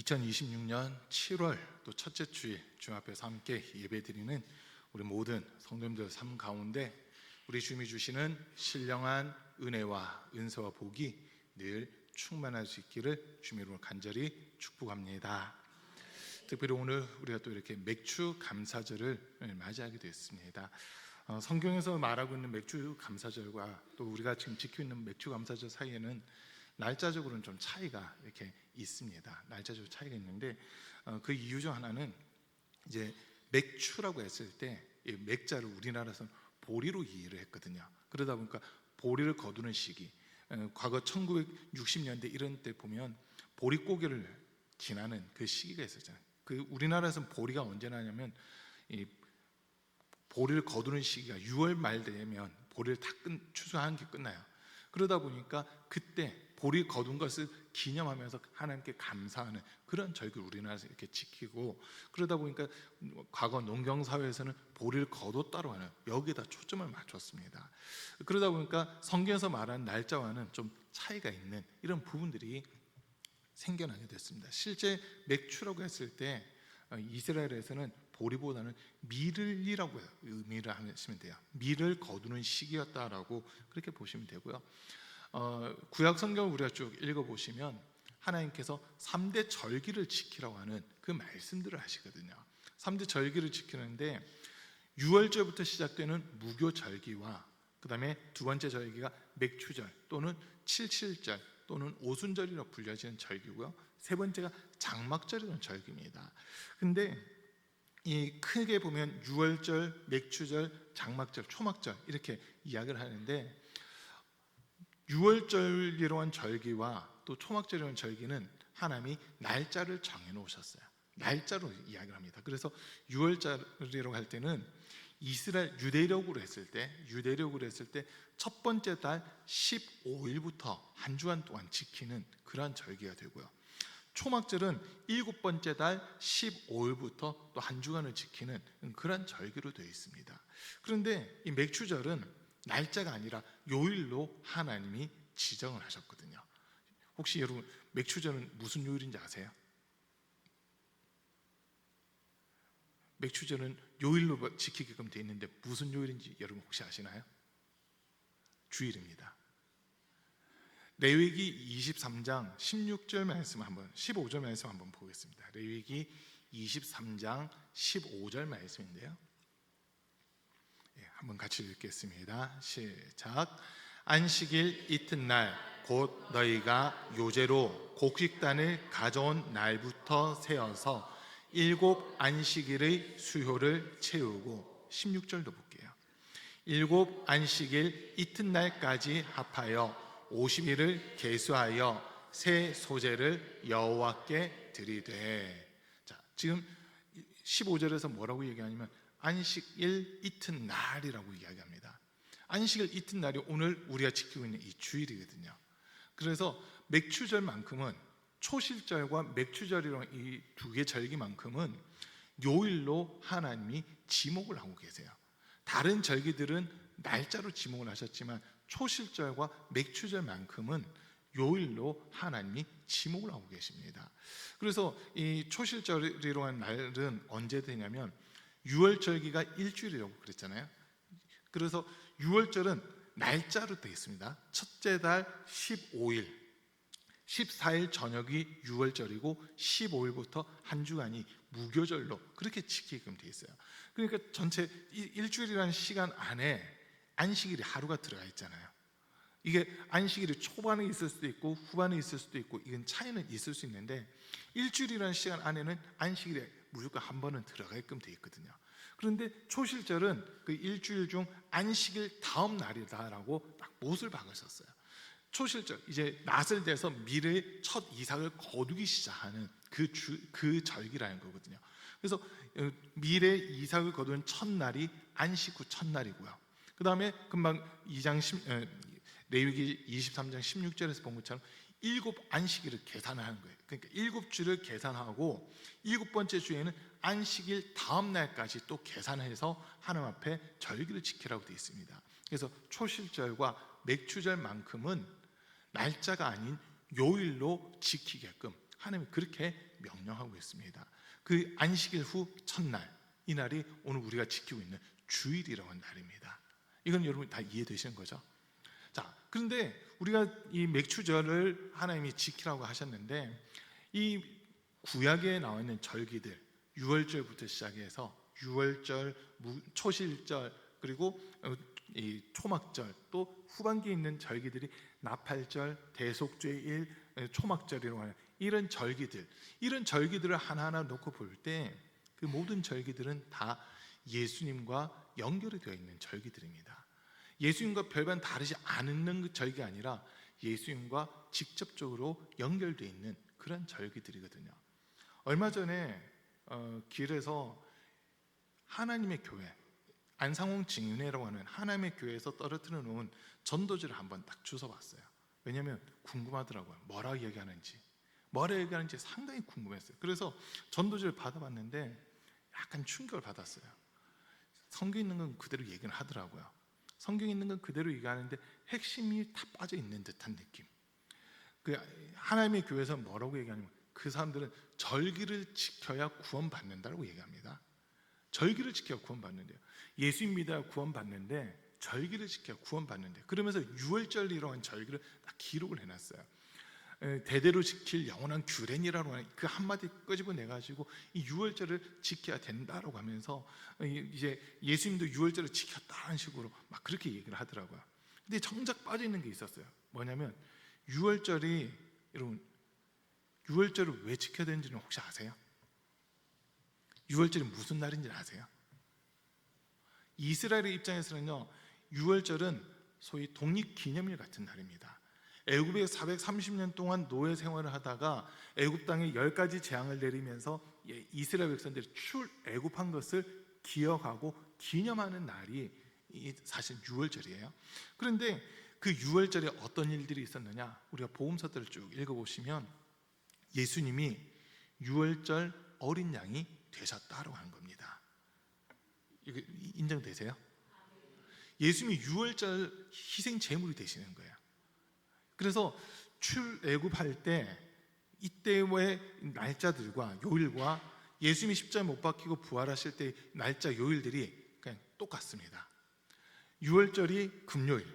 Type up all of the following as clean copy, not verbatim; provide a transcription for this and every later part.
2026년 7월 또 첫째 주일 주님 앞에서 함께 예배드리는 우리 모든 성도님들 삶 가운데 우리 주님이 주시는 신령한 은혜와 은사와 복이 늘 충만할 수 있기를 주님 이름으로 간절히 축복합니다. 특별히 오늘 우리가 또 이렇게 맥주 감사절을 맞이하게 됐습니다. 성경에서 말하고 있는 맥주 감사절과 또 우리가 지금 지키고 있는 맥주 감사절 사이에는 날짜적으로는 좀 차이가 이렇게 있습니다. 날짜적으로 차이가 있는데 그 이유 중 하나는 이제 맥추라고 했을 때 이 맥자를 우리나라에서는 보리로 이해를 했거든요. 그러다 보니까 보리를 거두는 시기, 과거 1960년대 이런 때 보면 보릿고개를 지나는 그 시기가 있었잖아요. 그 우리나라에서는 보리가 언제 나냐면 이 보리를 거두는 시기가 6월 말 되면 보리를 다 추수하는 게 끝나요. 그러다 보니까 그때 보리 거둔 것을 기념하면서 하나님께 감사하는 그런 절기를 우리나라에서 이렇게 지키고, 그러다 보니까 과거 농경사회에서는 보리를 거뒀다고 하는 여기에다 초점을 맞췄습니다. 그러다 보니까 성경에서 말하는 날짜와는 좀 차이가 있는 이런 부분들이 생겨나게 됐습니다. 실제 맥추라고 했을 때 이스라엘에서는 보리보다는 밀이라고 의미를 하시면 돼요. 밀을 거두는 시기였다라고 그렇게 보시면 되고요. 구약 성경을 우리가 쭉 읽어보시면 하나님께서 3대 절기를 지키라고 하는 그 말씀들을 하시거든요. 3대 절기를 지키는데 6월절부터 시작되는 무교절기와 그 다음에 두 번째 절기가 맥추절 또는 칠칠절 또는 오순절이라고 불려지는 절기고요. 세 번째가 장막절이라는 절기입니다. 근데 이 크게 보면 6월절, 맥추절, 장막절, 초막절 이렇게 이야기를 하는데 6월절이라고 한 절기와 또 초막절이라는 절기는 하나님이 날짜를 정해 놓으셨어요. 날짜로 이야기를 합니다. 그래서 6월절이라고 할 때는 이스라엘 유대력으로 했을 때 첫 번째 달 15일부터 한 주간 동안 지키는 그러한 절기가 되고요. 초막절은 일곱 번째 달 15일부터 또 한 주간을 지키는 그런 절기로 되어 있습니다. 그런데 이 맥추절은 날짜가 아니라 요일로 하나님이 지정을 하셨거든요. 혹시 여러분 맥추절은 무슨 요일인지 아세요? 맥추절은 요일로 지키게끔 되어 있는데 무슨 요일인지 여러분 혹시 아시나요? 주일입니다. 레위기 23장 16절 말씀 15절 말씀 한번 보겠습니다. 레위기 23장 15절 말씀인데요. 한번 같이 읽겠습니다. 시작. 안식일 이튿날 곧 너희가 요제로 곡식단을 가져온 날부터 세어서 7 안식일의 수효를 채우고 16절도 볼게요. 7 안식일 이튿날까지 합하여 50일을 계수하여 새 소재를 여호와께 드리되. 자, 지금 15절에서 뭐라고 얘기하냐면 안식일 이튿날이라고 이야기합니다. 안식일 이튿날이 오늘 우리가 지키고 있는 이 주일이거든요. 그래서 맥추절만큼은 초실절과 맥추절이라는 이 두 개 절기만큼은 요일로 하나님이 지목을 하고 계세요. 다른 절기들은 날짜로 지목을 하셨지만 초실절과 맥추절만큼은 요일로 하나님이 지목을 하고 계십니다. 그래서 이 초실절이라는 날은 언제 되냐면 6월절기가 일주일이라고 그랬잖아요. 그래서 6월절은 날짜로 되어 있습니다. 첫째 달 15일, 14일 저녁이 6월절이고 15일부터 한 주간이 무교절로 그렇게 지키게끔 되어 있어요. 그러니까 전체 일주일이라는 시간 안에 안식일이 하루가 들어가 있잖아요. 이게 안식일이 초반에 있을 수도 있고 후반에 있을 수도 있고 이건 차이는 있을 수 있는데 일주일이라는 시간 안에는 안식일이 무조건 한 번은 들어가게끔 되어 있거든요. 그런데 초실절은 그 일주일 중 안식일 다음 날이다라고 딱 못을 박으셨어요. 초실절, 이제 낫을 대서 밀의 첫 이삭을 거두기 시작하는 그 절기라는 거거든요. 그래서 밀의 이삭을 거두는 첫날이 안식 후 첫날이고요. 그 다음에 금방 레위기 23장 16절에서 본 것처럼 7 안식일을 계산하는 거예요. 그러니까 7주를 계산하고 7번째 주에는 안식일 다음 날까지 또 계산해서 하나님 앞에 절기를 지키라고 되어 있습니다. 그래서 초실절과 맥추절만큼은 날짜가 아닌 요일로 지키게끔 하나님이 그렇게 명령하고 있습니다. 그 안식일 후 첫날, 이 날이 오늘 우리가 지키고 있는 주일이라고 하는 날입니다. 이건 여러분 다 이해되시는 거죠? 자, 그런데 우리가 이 맥추절을 하나님이 지키라고 하셨는데, 이 구약에 나와 있는 절기들, 유월절부터 시작해서 유월절, 초실절, 그리고 이 초막절, 또 후반기에 있는 절기들이 나팔절, 대속죄일, 초막절이라고 하는 이런 절기들, 이런 절기들을 하나하나 놓고 볼 때 그 모든 절기들은 다 예수님과 연결이 되어 있는 절기들입니다. 예수님과 별반 다르지 않은 그 절기가 아니라 예수님과 직접적으로 연결되어 있는 그런 절기들이거든요. 얼마 전에 길에서 하나님의 교회, 안상홍 증인회라고 하는 하나님의 교회에서 떨어뜨려 놓은 전도지를 한번 딱 주워봤어요. 왜냐하면 궁금하더라고요. 뭐라고 얘기하는지 상당히 궁금했어요. 그래서 전도지를 받아봤는데 약간 충격을 받았어요. 성경에 있는 건 그대로 얘기는 하더라고요. 성경에 있는 건 그대로 얘기하는데 핵심이 다 빠져 있는 듯한 느낌. 그 하나님의 교회에서 뭐라고 얘기하냐면, 그 사람들은 절기를 지켜야 구원받는다고 얘기합니다. 절기를 지켜야 구원받는데요. 예수 믿어야 구원받는데 절기를 지켜야 구원받는데, 그러면서 유월절이라고 하는 절기를 딱 기록을 해놨어요. 대대로 지킬 영원한 규례니라고 하는 그 한마디 끄집어내가지고 이 유월절을 지켜야 된다라고 하면서 이제 예수님도 유월절을 지켰다는 식으로 막 그렇게 얘기를 하더라고요. 근데 정작 빠져있는 게 있었어요. 뭐냐면 유월절이, 여러분 유월절을 왜 지켜야 되는지는 혹시 아세요? 유월절이 무슨 날인지 아세요? 이스라엘의 입장에서는요, 유월절은 소위 독립기념일 같은 날입니다. 애굽에 430년 동안 노예 생활을 하다가 애굽 땅에 10가지 재앙을 내리면서 이스라엘 백성들이 출애굽한 것을 기억하고 기념하는 날이 사실 유월절이에요. 그런데 그 유월절에 어떤 일들이 있었느냐, 우리가 복음서들을 쭉 읽어보시면 예수님이 유월절 어린 양이 되셨다라고 하는 겁니다. 이거 인정되세요? 예수님이 유월절 희생 제물이 되시는 거예요. 그래서 출애굽할 때 이때의 날짜들과 요일과 예수님이 십자가에 못 박히고 부활하실 때 날짜 요일들이 그냥 똑같습니다. 유월절이 금요일,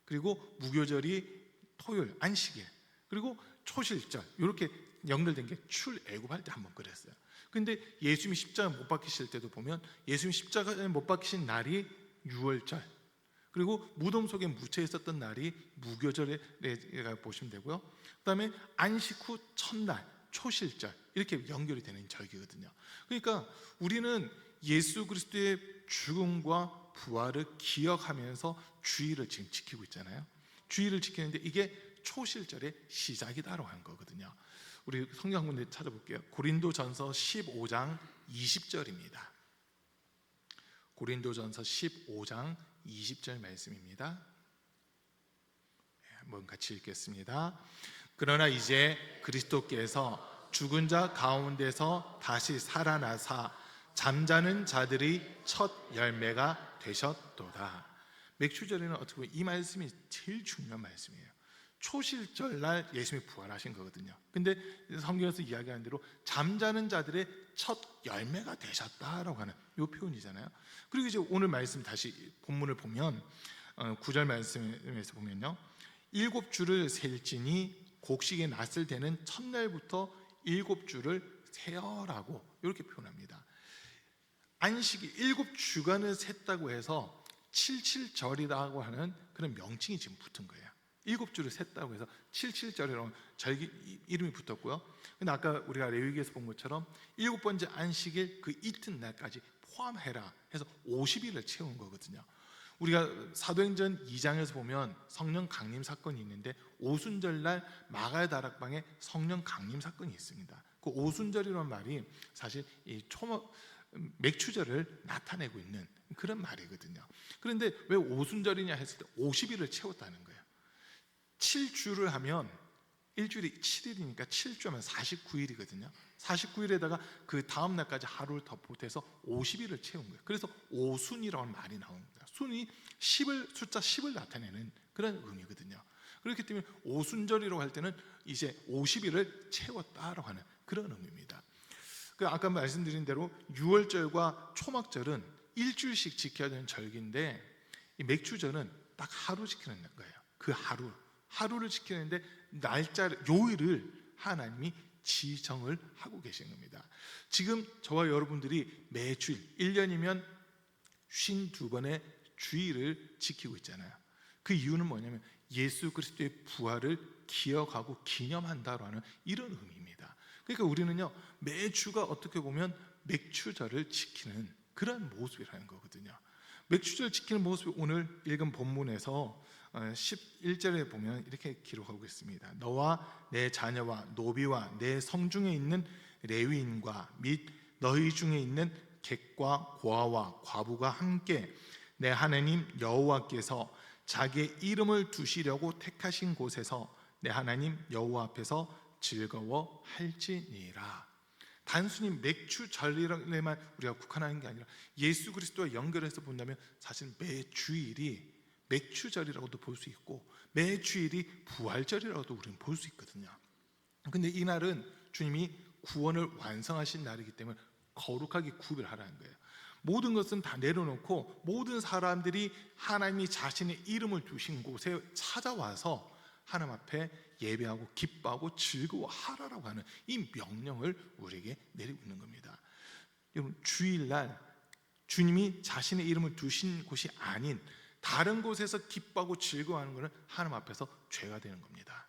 그리고 무교절이 토요일, 안식일, 그리고 초실절, 이렇게 연결된 게 출애굽할 때 한번 그랬어요. 근데 예수님이 십자가에 못 박히실 때도 보면 예수님이 십자가에 못 박히신 날이 유월절, 그리고 무덤 속에 묻혀 있었던 날이 무교절에 보시면 되고요. 그 다음에 안식 후 첫날, 초실절, 이렇게 연결이 되는 절기거든요. 그러니까 우리는 예수 그리스도의 죽음과 부활을 기억하면서 주일을 지금 지키고 있잖아요. 주일을 지키는데 이게 초실절의 시작이다라고 하는 거거든요. 우리 성경 한 군데 찾아볼게요. 고린도전서 15장 20절입니다. 고린도전서 15장 20절 말씀입니다. 한번 같이 읽겠습니다. 그러나 이제 그리스도께서 죽은 자 가운데서 다시 살아나사 잠자는 자들이 첫 열매가 되셨도다. 맥추절에는 어떻게 보면 이 말씀이 제일 중요한 말씀이에요. 초실절날 예수님이 부활하신 거거든요. 근데 성경에서 이야기하는 대로 잠자는 자들의 첫 열매가 되셨다라고 하는 이 표현이잖아요. 그리고 이제 오늘 말씀 다시 본문을 보면 9절 말씀에서 보면요, 7주를 셀지니 곡식이 났을 때는 첫날부터 7주를 세어라고 이렇게 표현합니다. 안식이 7주간을 셌다고 해서 77절이라고 하는 그런 명칭이 지금 붙은 거예요. 7주를 셌다고 해서 77절이라는 절기 이름이 붙었고요. 근데 아까 우리가 레위기에서 본 것처럼 7번째 안식일 그 이튿날까지 포함해라 해서 50일을 채운 거거든요. 우리가 사도행전 2장에서 보면 성령 강림 사건이 있는데 오순절날 마가의 다락방에 성령 강림 사건이 있습니다. 그 오순절이라는 말이 사실 이 맥추절을 나타내고 있는 그런 말이거든요. 그런데 왜 오순절이냐 했을 때 50일을 채웠다는 거예요. 7주를 하면 일주일이 7일이니까 7주 하면 49일이거든요. 49일에다가 그 다음 날까지 하루를 더 보태서 50일을 채운 거예요. 그래서 오순이라는 말이 나옵니다. 순이 10을, 숫자 10을 나타내는 그런 의미거든요. 그렇기 때문에 오순절이라고 할 때는 이제 50일을 채웠다라고 하는 그런 의미입니다. 아까 말씀드린 대로 유월절과 초막절은 일주일씩 지켜야 되는 절기인데, 이 맥추절은 딱 하루 지키는 거예요. 그 하루를 지키는데 날짜, 요일을 하나님이 지정을 하고 계신 겁니다. 지금 저와 여러분들이 매주일 1년이면 52번의 주일을 지키고 있잖아요. 그 이유는 뭐냐면 예수 그리스도의 부활을 기억하고 기념한다라는 이런 의미입니다. 그러니까 우리는요, 매주가 어떻게 보면 맥추절을 지키는 그런 모습이라는 거거든요. 맥추절 지키는 모습이 오늘 읽은 본문에서 11절에 보면 이렇게 기록하고 있습니다. 너와 내 자녀와 노비와 내 성중에 있는 레위인과 및 너희 중에 있는 객과 고아와 과부가 함께 내 하나님 여호와께서 자기의 이름을 두시려고 택하신 곳에서 내 하나님 여호와 앞에서 즐거워할지니라. 단순히 맥추절에만 우리가 국한하는 게 아니라 예수 그리스도와 연결해서 본다면 사실 매 주일이 맥추절이라고도 볼 수 있고 매 주일이 부활절이라고도 우리는 볼 수 있거든요. 근데 이 날은 주님이 구원을 완성하신 날이기 때문에 거룩하게 구별하라는 거예요. 모든 것은 다 내려놓고 모든 사람들이 하나님이 자신의 이름을 두신 곳에 찾아와서 하나님 앞에 예배하고 기뻐하고 즐거워하라라고 하는 이 명령을 우리에게 내리고 있는 겁니다. 여러분, 주일날 주님이 자신의 이름을 두신 곳이 아닌 다른 곳에서 기뻐하고 즐거워하는 것은 하나님 앞에서 죄가 되는 겁니다.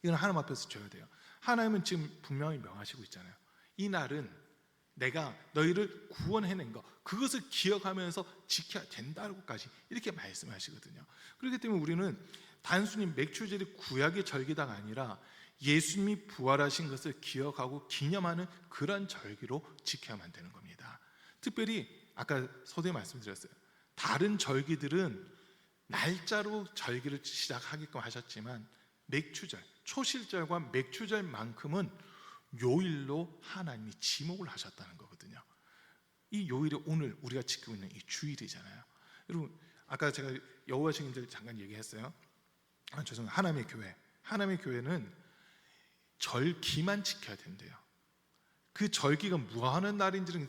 이건 하나님 앞에서 죄가 돼요. 하나님은 지금 분명히 명하시고 있잖아요. 이 날은 내가 너희를 구원해낸 것, 그것을 기억하면서 지켜야 된다고까지 이렇게 말씀하시거든요. 그렇기 때문에 우리는 단순히 맥추절이 구약의 절기다가 아니라 예수님이 부활하신 것을 기억하고 기념하는 그런 절기로 지켜야만 되는 겁니다. 특별히 아까 서두에 말씀드렸어요. 다른 절기들은 날짜로 절기를 시작하게끔 하셨지만 맥추절, 초실절과 맥추절만큼은 요일로 하나님이 지목을 하셨다는 거거든요. 이 요일이 오늘 우리가 지키고 있는 이 주일이잖아요. 여러분, 아까 제가 여호와 증인들 잠깐 얘기했어요. 죄송해요. 하나님의 교회는 절기만 지켜야 된대요. 그 절기가 뭐 하는 날인지는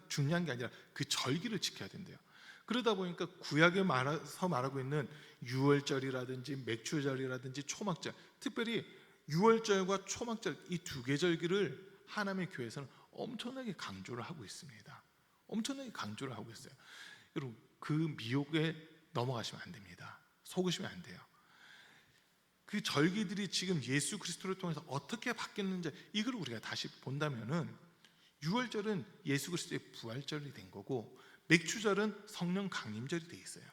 중요한 게 아니라 그 절기를 지켜야 된대요. 그러다 보니까 구약에 말하고 있는 유월절이라든지 맥추절이라든지 초막절, 특별히 유월절과 초막절 이 두 개 절기를 하나님의 교회에서는 엄청나게 강조를 하고 있습니다. 엄청나게 강조를 하고 있어요. 여러분, 그 미혹에 넘어가시면 안 됩니다. 속으시면 안 돼요. 그 절기들이 지금 예수 그리스도를 통해서 어떻게 바뀌었는지 이걸 우리가 다시 본다면은 유월절은 예수 그리스도의 부활절이 된 거고 맥추절은 성령 강림절이 돼 있어요.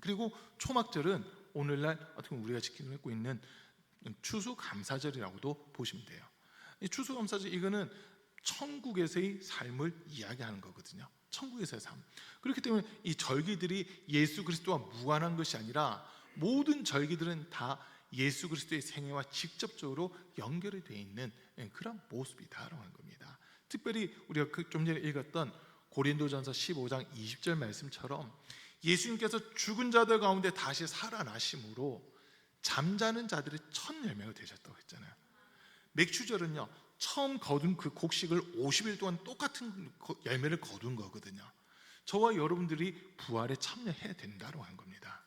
그리고 초막절은 오늘날 어떻게 보면 우리가 지키고 있는 추수감사절이라고도 보시면 돼요. 이 추수감사절, 이거는 천국에서의 삶을 이야기하는 거거든요. 천국에서의 삶. 그렇기 때문에 이 절기들이 예수 그리스도와 무관한 것이 아니라 모든 절기들은 다 예수 그리스도의 생애와 직접적으로 연결이 되어 있는 그런 모습이다라고 하는 겁니다. 특별히 우리가 좀 전에 읽었던 고린도전서 15장 20절 말씀처럼 예수님께서 죽은 자들 가운데 다시 살아나심으로 잠자는 자들의 첫 열매가 되셨다고 했잖아요. 맥추절은요, 처음 거둔 그 곡식을 50일 동안 똑같은 열매를 거둔 거거든요. 저와 여러분들이 부활에 참여해야 된다고 하는 겁니다.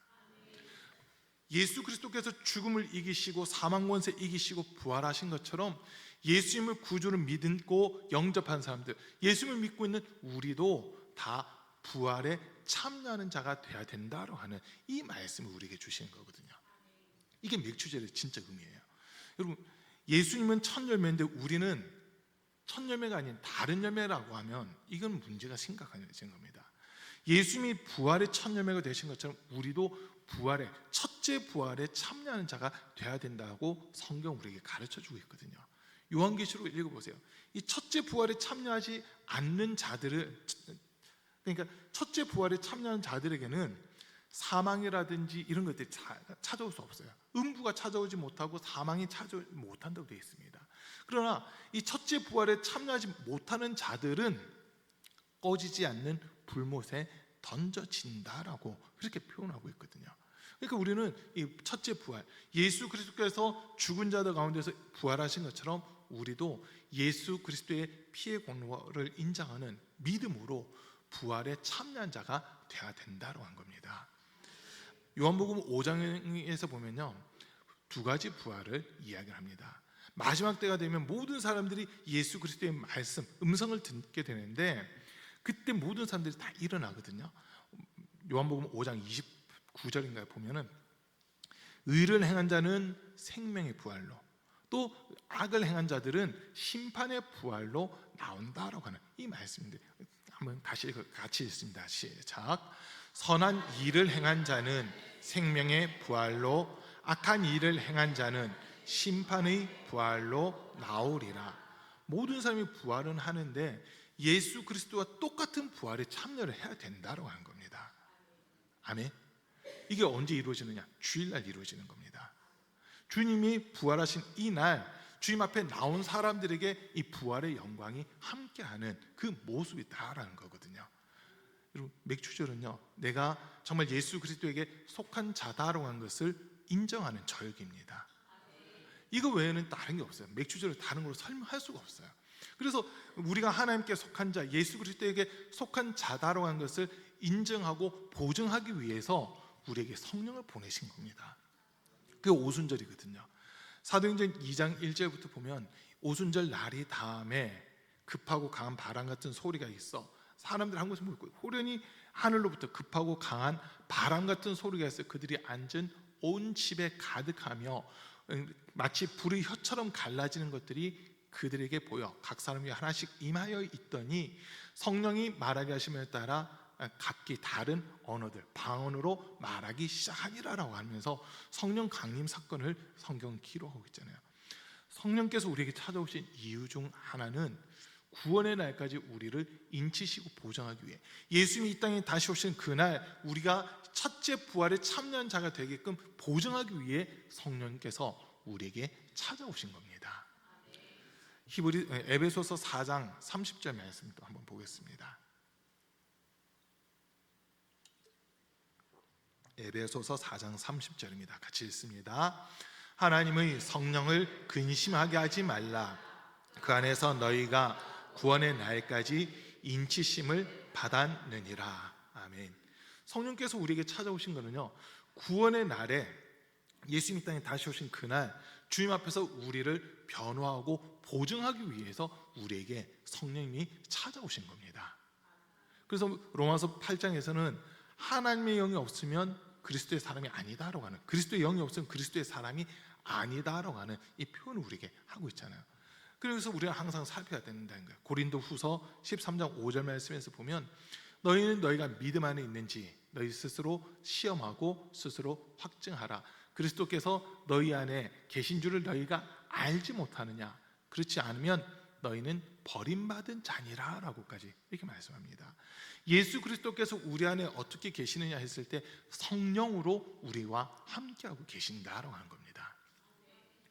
예수 그리스도께서 죽음을 이기시고 사망 권세 이기시고 부활하신 것처럼 예수님을 구주로 믿고 영접한 사람들, 예수님을 믿고 있는 우리도 다 부활에 참여하는 자가 돼야 된다고 하는 이 말씀을 우리에게 주시는 거거든요. 이게 맥추절의 진짜 의미예요. 여러분, 예수님은 첫 열매인데 우리는 첫 열매가 아닌 다른 열매라고 하면 이건 문제가 심각한 겁니다. 예수님이 부활의 첫 열매가 되신 것처럼 우리도 부활의 첫째 부활에 참여하는 자가 돼야 된다고 성경 우리에게 가르쳐주고 있거든요. 요한계시록 읽어보세요. 이 첫째 부활에 참여하지 않는 자들을, 그러니까 첫째 부활에 참여하는 자들에게는 사망이라든지 이런 것들이 찾아올 수 없어요. 음부가 찾아오지 못하고 사망이 찾아오지 못한다고 되어 있습니다. 그러나 이 첫째 부활에 참여하지 못하는 자들은 꺼지지 않는 불못에 던져진다라고 그렇게 표현하고 있거든요. 그러니까 우리는 이 첫째 부활, 예수 그리스도께서 죽은 자들 가운데서 부활하신 것처럼 우리도 예수 그리스도의 피의 공로를 인정하는 믿음으로 부활에 참여한 자가 되어야 된다고 한 겁니다. 요한복음 5장에서 보면요, 두 가지 부활을 이야기합니다. 마지막 때가 되면 모든 사람들이 예수 그리스도의 말씀, 음성을 듣게 되는데 그때 모든 사람들이 다 일어나거든요. 요한복음 5장 29절인가에 보면은 의를 행한 자는 생명의 부활로, 또 악을 행한 자들은 심판의 부활로 나온다라고 하는 이 말씀인데, 한번 다시 같이 읽습니다. 시작. 선한 일을 행한 자는 생명의 부활로, 악한 일을 행한 자는 심판의 부활로 나오리라. 모든 사람이 부활은 하는데 예수 그리스도와 똑같은 부활에 참여를 해야 된다고 하는 겁니다. 아멘. 이게 언제 이루어지느냐? 주일날 이루어지는 겁니다. 주님이 부활하신 이날 주님 앞에 나온 사람들에게 이 부활의 영광이 함께하는 그 모습이 다라는 거거든요. 여러분, 맥주절은요, 내가 정말 예수 그리스도에게 속한 자다라고 하는 것을 인정하는 저녁입니다. 이거 외에는 다른 게 없어요. 맥주절을 다른 걸로 설명할 수가 없어요. 그래서 우리가 하나님께 속한 자, 예수 그리스도에게 속한 자다라고 하는 것을 인정하고 보증하기 위해서 우리에게 성령을 보내신 겁니다. 그게 오순절이거든요. 사도행전 2장 1절부터 보면 오순절 날이 다음에 급하고 강한 바람 같은 소리가 있어 사람들 한 곳에 모였고 호련히 하늘로부터 급하고 강한 바람 같은 소리가 있어 그들이 앉은 온 집에 가득하며 마치 불의 혀처럼 갈라지는 것들이 그들에게 보여 각 사람이 하나씩 임하여 있더니 성령이 말하게 하심에 따라 각기 다른 언어들 방언으로 말하기 시작하니라라고 하면서 성령 강림 사건을 성경은 기록하고 있잖아요. 성령께서 우리에게 찾아오신 이유 중 하나는 구원의 날까지 우리를 인치시고 보장하기 위해, 예수님이 이 땅에 다시 오신 그날 우리가 첫째 부활에 참여한 자가 되게끔 보장하기 위해 성령께서 우리에게 찾아오신 겁니다. 에베소서 4장 30절 말씀도 한번 보겠습니다. 에베소서 4장 30절입니다. 같이 읽습니다. 하나님의 성령을 근심하게 하지 말라. 그 안에서 너희가 구원의 날까지 인치심을 받았느니라. 아멘. 성령께서 우리에게 찾아오신 것은요, 구원의 날에 예수님 이 땅에 다시 오신 그날 주님 앞에서 우리를 변호하고 보증하기 위해서 우리에게 성령님이 찾아오신 겁니다. 그래서 로마서 8장에서는 하나님의 영이 없으면 그리스도의 사람이 아니다라고 하는, 그리스도의 영이 없으면 그리스도의 사람이 아니다라고 하는 이 표현을 우리에게 하고 있잖아요. 그래서 우리가 항상 살펴야 된다는 거예요. 고린도후서 13장 5절 말씀에서 보면 너희는 너희가 믿음 안에 있는지 너희 스스로 시험하고 스스로 확증하라. 그리스도께서 너희 안에 계신 줄을 너희가 알지 못하느냐? 그렇지 않으면 너희는 버림받은 자니라 라고까지 이렇게 말씀합니다. 예수 그리스도께서 우리 안에 어떻게 계시느냐 했을 때 성령으로 우리와 함께하고 계신다라고 하는 겁니다.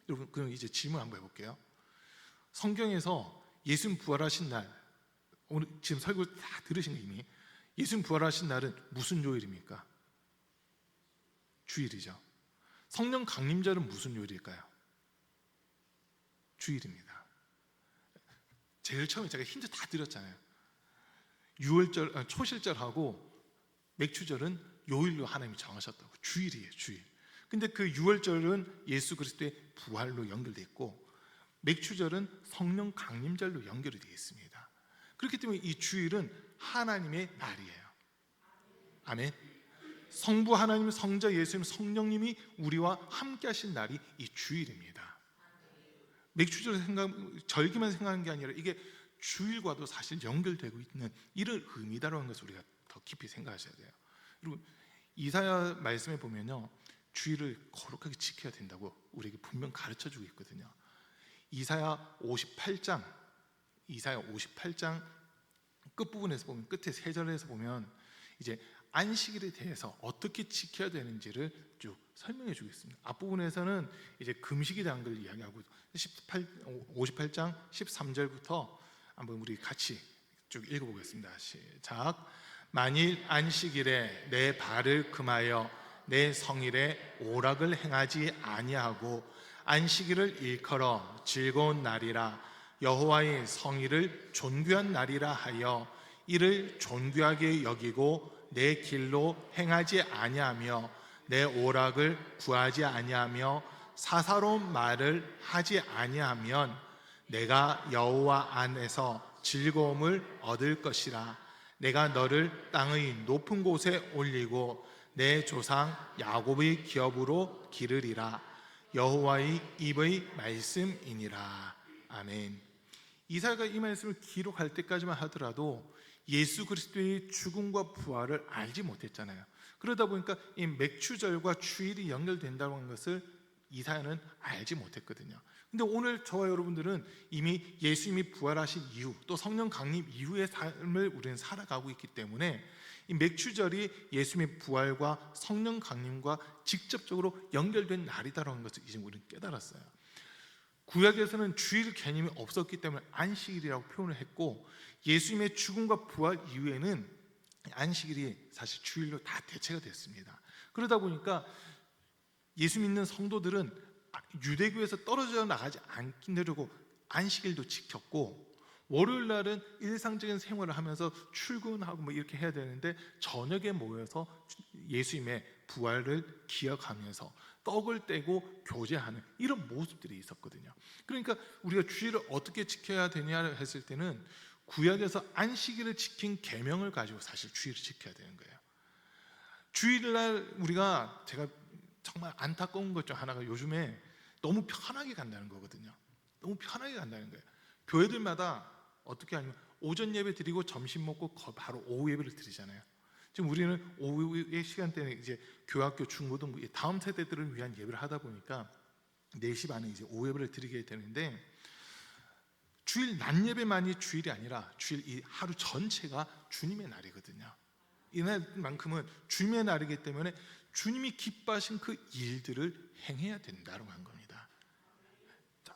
여러분, 그럼 이제 질문 한번 해볼게요. 성경에서 예수님 부활하신 날, 오늘 지금 설교 다 들으신 거 이미, 예수님 부활하신 날은 무슨 요일입니까? 주일이죠. 성령 강림절은 무슨 요일일까요? 주일입니다. 제일 처음에 제가 힌트 다 드렸잖아요. 유월절, 초실절하고 맥주절은 요일로 하나님이 정하셨다고. 주일이에요, 주일. 근데 그 유월절은 예수 그리스도의 부활로 연결되어 있고 맥주절은 성령 강림절로 연결이 되어 있습니다. 그렇기 때문에 이 주일은 하나님의 날이에요. 아멘. 성부 하나님, 성자 예수님, 성령님이 우리와 함께 하신 날이 이 주일입니다. 맥주절 절기만 생각하는 게 아니라 이게 주일과도 사실 연결되고 있는 이런 의미다라는 것을 우리가 더 깊이 생각하셔야 돼요. 여러분, 이사야 말씀에 보면요, 주일을 거룩하게 지켜야 된다고 우리에게 분명 가르쳐주고 있거든요. 이사야 58장 끝부분에서 보면, 끝에 세 절에서 보면 이제 안식일에 대해서 어떻게 지켜야 되는지를 쭉 설명해 주겠습니다. 앞부분에서는 이제 금식에 대한 걸 이야기하고 58장 13절부터 한번 우리 같이 쭉 읽어보겠습니다. 시작. 만일 안식일에 내 발을 금하여 내 성일에 오락을 행하지 아니하고 안식일을 일컬어 즐거운 날이라 여호와의 성일을 존귀한 날이라 하여 이를 존귀하게 여기고 내 길로 행하지 아니하며 내 오락을 구하지 아니하며 사사로운 말을 하지 아니하면 내가 여호와 안에서 즐거움을 얻을 것이라. 내가 너를 땅의 높은 곳에 올리고 내 조상 야곱의 기업으로 기르리라. 여호와의 입의 말씀이니라. 아멘. 이사야가 이 말씀을 기록할 때까지만 하더라도 예수 그리스도의 죽음과 부활을 알지 못했잖아요. 그러다 보니까 이 맥추절과 주일이 연결된다는 는 것을 이사야는 알지 못했거든요. 근데 오늘 저와 여러분들은 이미 예수님이 부활하신 이후, 또 성령 강림 이후의 삶을 우리는 살아가고 있기 때문에 이 맥추절이 예수님의 부활과 성령 강림과 직접적으로 연결된 날이다라는 것을 이제 우리는 깨달았어요. 구약에서는 주일 개념이 없었기 때문에 안식일이라고 표현을 했고, 예수님의 죽음과 부활 이후에는 안식일이 사실 주일로 다 대체가 됐습니다. 그러다 보니까 예수 믿는 성도들은 유대교에서 떨어져 나가지 않기려고 안식일도 지켰고, 월요일 날은 일상적인 생활을 하면서 출근하고 뭐 이렇게 해야 되는데 저녁에 모여서 예수님의 부활을 기억하면서 떡을 떼고 교제하는 이런 모습들이 있었거든요. 그러니까 우리가 주일을 어떻게 지켜야 되냐 했을 때는 구약에서 안식일을 지킨 계명을 가지고 사실 주일을 지켜야 되는 거예요. 주일날 제가 정말 안타까운 것 중 하나가 요즘에 너무 편하게 간다는 거거든요. 너무 편하게 간다는 거예요. 교회들마다 어떻게 하냐면 오전 예배 드리고 점심 먹고 바로 오후 예배를 드리잖아요. 지금 우리는 오후의 시간대는 이제 교학교, 중고등부 다음 세대들을 위한 예배를 하다 보니까 4시 반에 이제 오후 예배를 드리게 되는데, 주일 낮 예배만이 주일이 아니라 주일 이 하루 전체가 주님의 날이거든요. 이날만큼은 주님의 날이기 때문에 주님이 기뻐하신 그 일들을 행해야 된다고 한 겁니다. 자,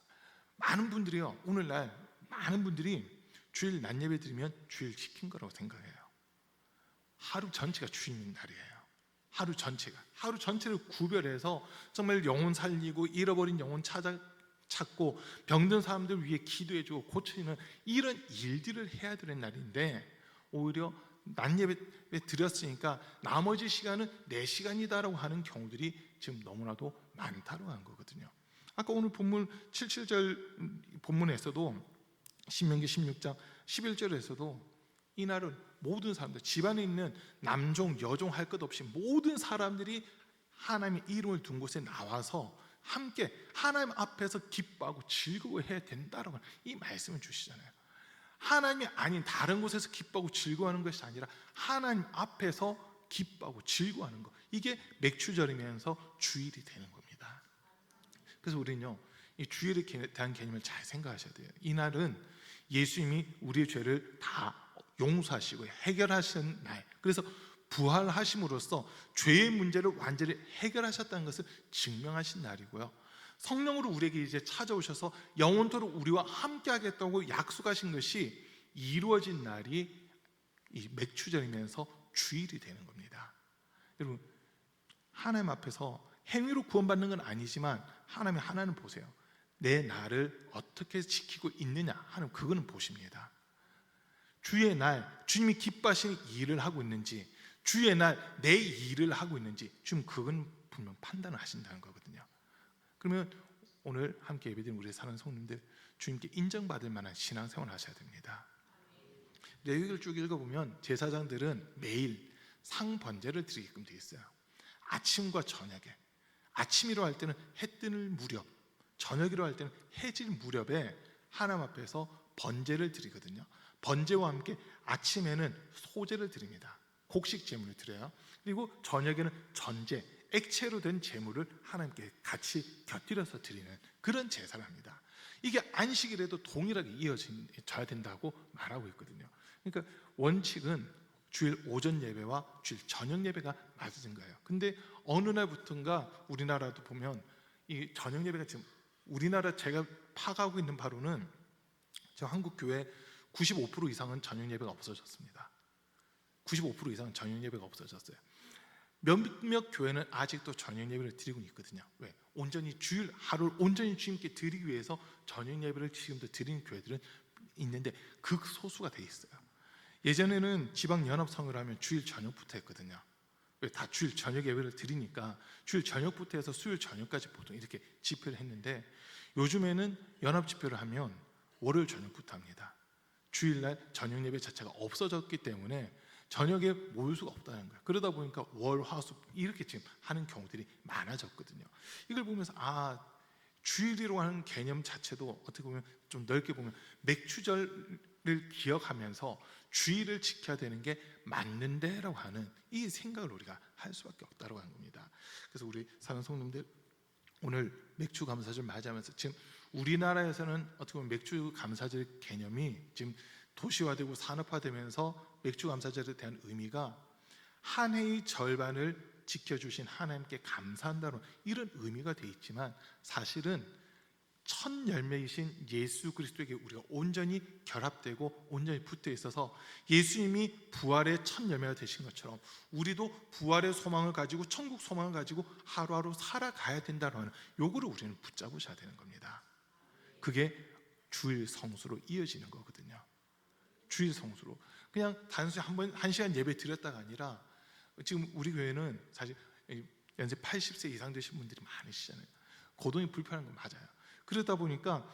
많은 분들이요, 오늘날 많은 분들이 주일 낮 예배 드리면 주일 지킨 거라고 생각해요. 하루 전체가 주님의 날이에요. 하루 전체를 구별해서 정말 영혼 살리고 잃어버린 영혼 찾고 병든 사람들 위해 기도해주고 고치는 이런 일들을 해야 되는 날인데, 오히려 낮 예배 드렸으니까 나머지 시간은 내 시간이다라고 하는 경우들이 지금 너무나도 많다고 한 거거든요. 아까 오늘 본문 77절 본문에서도 신명기 16장 11절에서도 이날은 모든 사람들, 집안에 있는 남종 여종 할 것 없이 모든 사람들이 하나님의 이름을 둔 곳에 나와서 함께 하나님 앞에서 기뻐하고 즐거워해야 된다라고 이 말씀을 주시잖아요. 하나님이 아닌 다른 곳에서 기뻐하고 즐거워하는 것이 아니라 하나님 앞에서 기뻐하고 즐거워하는 것, 이게 맥추절이면서 주일이 되는 겁니다. 그래서 우리는요, 이 주일에 대한 개념을 잘 생각하셔야 돼요. 이날은 예수님이 우리의 죄를 다 용서하시고 해결하신 날, 그래서 부활하심으로써 죄의 문제를 완전히 해결하셨다는 것을 증명하신 날이고요, 성령으로 우리에게 이제 찾아오셔서 영원토록 우리와 함께 하겠다고 약속하신 것이 이루어진 날이 이 맥추절이면서 주일이 되는 겁니다. 여러분, 하나님 앞에서 행위로 구원받는 건 아니지만 하나님 보세요. 내 나를 어떻게 지키고 있느냐 하는, 그거는 보십니다. 주의 날 주님이 기뻐하시는 일을 하고 있는지, 주의 날 내 일을 하고 있는지, 지금 그건 분명 판단을 하신다는 거거든요. 그러면 오늘 함께 예배드린 우리 사는 성도님들, 주님께 인정받을 만한 신앙생활을 하셔야 됩니다. 레위기를 쭉 읽어보면 제사장들은 매일 상번제를 드리게끔 되어 있어요. 아침과 저녁에, 아침이라고 할 때는 해 뜨는 무렵, 저녁이라고 할 때는 해질 무렵에 하나님 앞에서 번제를 드리거든요. 번제와 함께 아침에는 소제를 드립니다. 곡식 제물을 드려요. 그리고 저녁에는 전제, 액체로 된 제물을 하나님께 같이 곁들여서 드리는 그런 제사를 합니다. 이게 안식일에도 동일하게 이어져야 된다고 말하고 있거든요. 그러니까 원칙은 주일 오전 예배와 주일 저녁 예배가 맞은 거예요. 근데 어느 날부터인가 우리나라도 보면 이 저녁 예배가 지금 우리나라 제가 파악하고 있는 바로는 저 한국 교회 95% 이상은 저녁 예배가 없어졌습니다. 95% 이상은 저녁 예배가 없어졌어요. 몇몇 교회는 아직도 저녁 예배를 드리고 있거든요. 왜? 온전히 주일 하루를 온전히 주님께 드리기 위해서 저녁 예배를 지금도 드리는 교회들은 있는데 극소수가 돼 있어요. 예전에는 지방 연합성을 하면 주일 저녁부터 했거든요. 왜? 다 주일 저녁 예배를 드리니까 주일 저녁부터 해서 수요일 저녁까지 보통 이렇게 집회를 했는데, 요즘에는 연합 집회를 하면 월요일 저녁부터 합니다. 주일날 저녁 예배 자체가 없어졌기 때문에 저녁에 모일 수가 없다는 거예요. 그러다 보니까 월, 화, 수 이렇게 지금 하는 경우들이 많아졌거든요. 이걸 보면서 주일이라고 하는 개념 자체도 어떻게 보면 좀 넓게 보면 맥추절을 기억하면서 주일을 지켜야 되는 게 맞는데라고 하는 이 생각을 우리가 할 수밖에 없다고 하는 겁니다. 그래서 우리 사랑하는 성도님들, 오늘 맥주 감사절 맞이하면서 지금 우리나라에서는 어떻게 보면 맥주 감사절 개념이 지금 도시화되고 산업화되면서 맥주 감사절에 대한 의미가 한 해의 절반을 지켜주신 하나님께 감사한다는 이런 의미가 돼 있지만, 사실은 첫 열매이신 예수 그리스도에게 우리가 온전히 결합되고 온전히 붙어 있어서 예수님이 부활의 첫 열매가 되신 것처럼 우리도 부활의 소망을 가지고 천국 소망을 가지고 하루하루 살아가야 된다는 하는 요거를 우리는 붙잡으셔야 되는 겁니다. 그게 주일 성수로 이어지는 거거든요. 주일 성수로 그냥 단순히 한 시간 예배 드렸다가 아니라, 지금 우리 교회는 사실 연세 80세 이상 되신 분들이 많으시잖아요. 거동이 불편한 건 맞아요. 그러다 보니까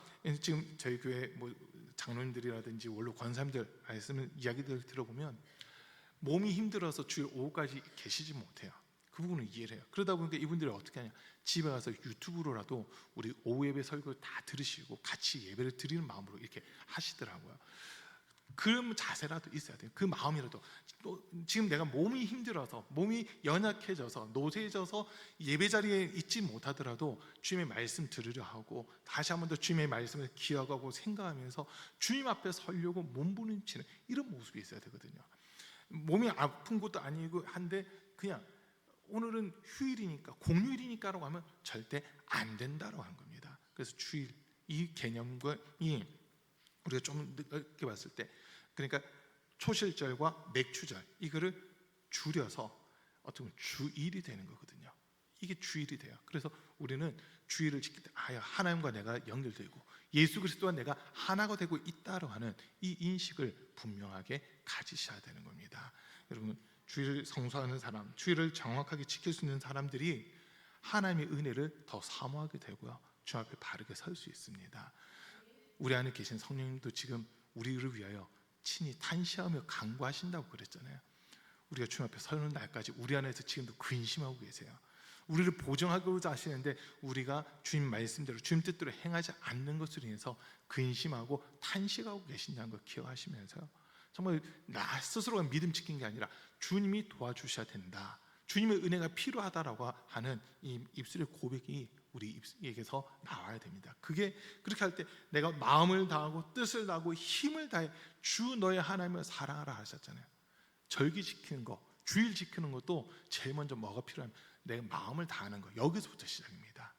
지금 저희 교회 뭐 장로님들이라든지 원로 권사님들 말씀을 이야기들 들어보면 몸이 힘들어서 주일 오후까지 계시지 못해요. 그 부분은 이해를 해요. 그러다 보니까 이분들이 어떻게 하냐, 집에 가서 유튜브로라도 우리 오후 예배 설교를 다 들으시고 같이 예배를 드리는 마음으로 이렇게 하시더라고요. 그런 자세라도 있어야 돼요. 그 마음이라도. 또 지금 내가 몸이 힘들어서, 몸이 연약해져서 노쇠해져서 예배 자리에 있지 못하더라도 주님의 말씀 들으려 하고 다시 한 번 더 주님의 말씀을 기억하고 생각하면서 주님 앞에 서려고 몸부림치는 이런 모습이 있어야 되거든요. 몸이 아픈 것도 아니고 한데 그냥 오늘은 휴일이니까 공휴일이니까라고 하면 절대 안 된다고 한 겁니다. 그래서 주일 이 개념이 우리가 좀 넓게 봤을 때, 그러니까 초실절과 맥추절 이거를 줄여서 어떻게 보면 주일이 되는 거거든요. 이게 주일이 돼요. 그래서 우리는 주일을 지킬 때 하나님과 내가 연결되고 예수 그리스도와 내가 하나가 되고 있다고 하는 이 인식을 분명하게 가지셔야 되는 겁니다. 여러분, 주일을 성수하는 사람, 주일을 정확하게 지킬 수 있는 사람들이 하나님의 은혜를 더 사모하게 되고요, 주 앞에 바르게 설 수 있습니다. 우리 안에 계신 성령님도 지금 우리를 위하여 친히 탄시하며 간구하신다고 그랬잖아요. 우리가 주님 앞에 서는 날까지 우리 안에서 지금도 근심하고 계세요. 우리를 보정하고자 하시는데 우리가 주님 말씀대로 주님 뜻대로 행하지 않는 것으로 인해서 근심하고 탄식하고 계신다는 걸 기억하시면서요, 정말 나 스스로가 믿음 지킨 게 아니라 주님이 도와주셔야 된다, 주님의 은혜가 필요하다라고 하는 이 입술의 고백이 우리에게서 나와야 됩니다. 그게 그렇게 할 때 내가 마음을 다하고 뜻을 다하고 힘을 다해 주 너의 하나님을 사랑하라 하셨잖아요. 절기 지키는 거, 주일 지키는 것도 제일 먼저 뭐가 필요하면 내 마음을 다하는 거, 여기서부터 시작입니다.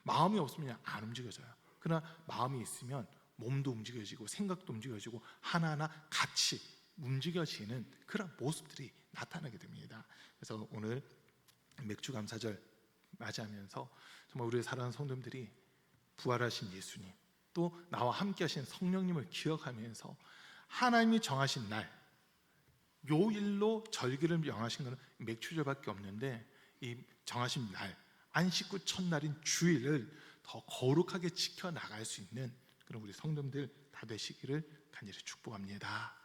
마음이 없으면 안 움직여져요. 그러나 마음이 있으면 몸도 움직여지고 생각도 움직여지고 하나하나 같이 움직여지는 그런 모습들이 나타나게 됩니다. 그래서 오늘 맥주 감사절 맞이하면서 정말 우리의 사랑하는 성도님들이 부활하신 예수님, 또 나와 함께 하신 성령님을 기억하면서 하나님이 정하신 날, 요일로 절기를 정하신 것은 맥추절밖에 없는데 이 정하신 날, 안식 후 첫날인 주일을 더 거룩하게 지켜나갈 수 있는 그런 우리 성도님들 다 되시기를 간절히 축복합니다.